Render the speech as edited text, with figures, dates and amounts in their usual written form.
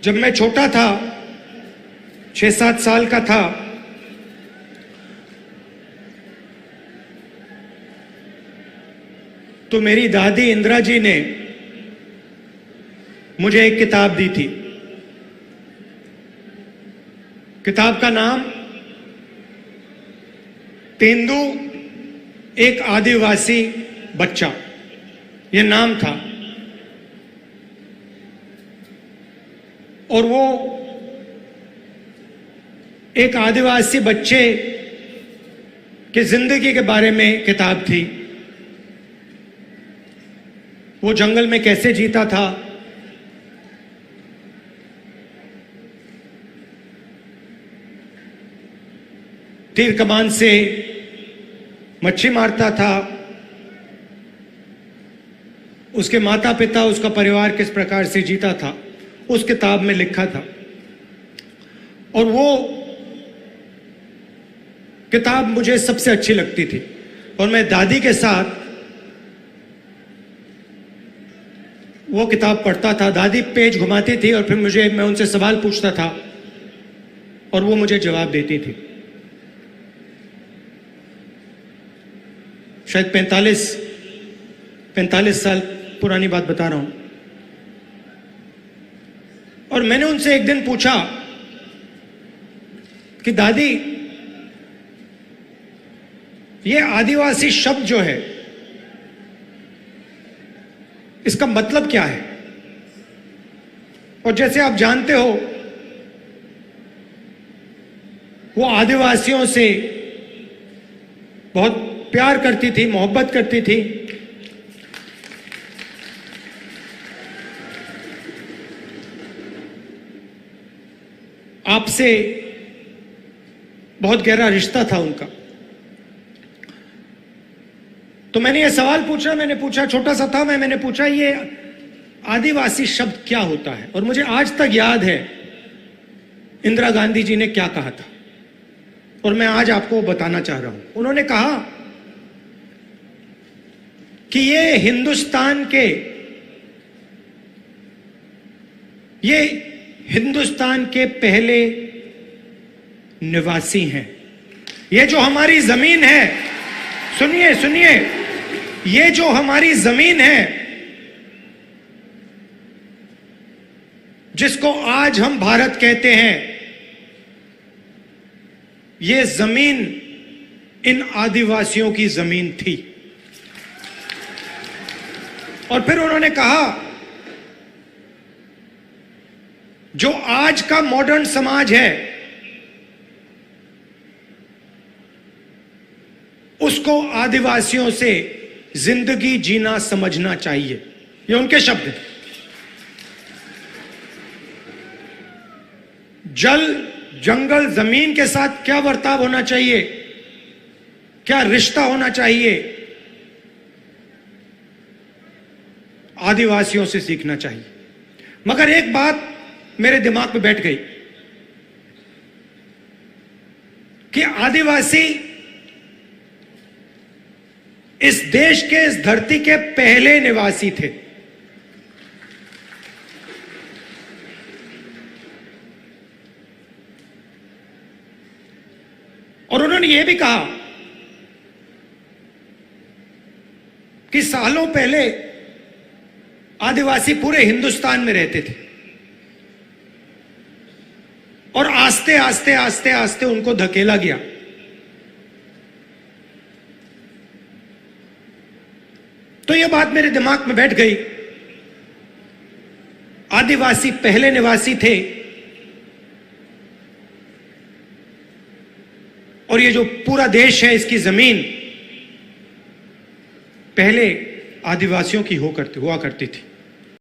जब मैं छोटा था, 6-7 साल का था, तो मेरी दादी इंदिरा जी ने मुझे एक किताब दी थी। किताब का नाम तेंदू एक आदिवासी बच्चा, यह नाम था। और वो एक आदिवासी बच्चे की जिंदगी के बारे में किताब थी। वो जंगल में कैसे जीता था, तीर कमान से मच्छी मारता था, उसके माता पिता, उसका परिवार किस प्रकार से जीता था, उस किताब में लिखा था। और वो किताब मुझे सबसे अच्छी लगती थी। और मैं दादी के साथ वो किताब पढ़ता था। दादी पेज घुमाती थी और फिर मैं उनसे सवाल पूछता था और वो मुझे जवाब देती थी। शायद 45 साल पुरानी बात बता रहा हूं। और मैंने उनसे एक दिन पूछा कि दादी, ये आदिवासी शब्द जो है, इसका मतलब क्या है? और जैसे आप जानते हो, वो आदिवासियों से बहुत प्यार करती थी, मोहब्बत करती थी। आपसे बहुत गहरा रिश्ता था उनका। तो मैंने ये सवाल पूछा, छोटा सा था मैंने पूछा, ये आदिवासी शब्द क्या होता है? और मुझे आज तक याद है इंदिरा गांधी जी ने क्या कहा था, और मैं आज आपको बताना चाह रहा हूं। उन्होंने कहा कि ये हिंदुस्तान के पहले निवासी हैं। ये जो हमारी जमीन है, सुनिए, ये जो हमारी जमीन है, जिसको आज हम भारत कहते हैं, ये जमीन इन आदिवासियों की जमीन थी। और फिर उन्होंने कहा, जो आज का मॉडर्न समाज है, उसको आदिवासियों से जिंदगी जीना समझना चाहिए। ये उनके शब्द हैं। जल, जंगल, जमीन के साथ क्या बर्ताव होना चाहिए, क्या रिश्ता होना चाहिए, आदिवासियों से सीखना चाहिए। मगर एक बात मेरे दिमाग में बैठ गई कि आदिवासी इस देश के, इस धरती के पहले निवासी थे। और उन्होंने यह भी कहा कि सालों पहले आदिवासी पूरे हिंदुस्तान में रहते थे और आस्ते आस्ते उनको धकेला गया। तो यह बात मेरे दिमाग में बैठ गई। आदिवासी पहले निवासी थे, और ये जो पूरा देश है, इसकी जमीन पहले आदिवासियों की हुआ करती थी।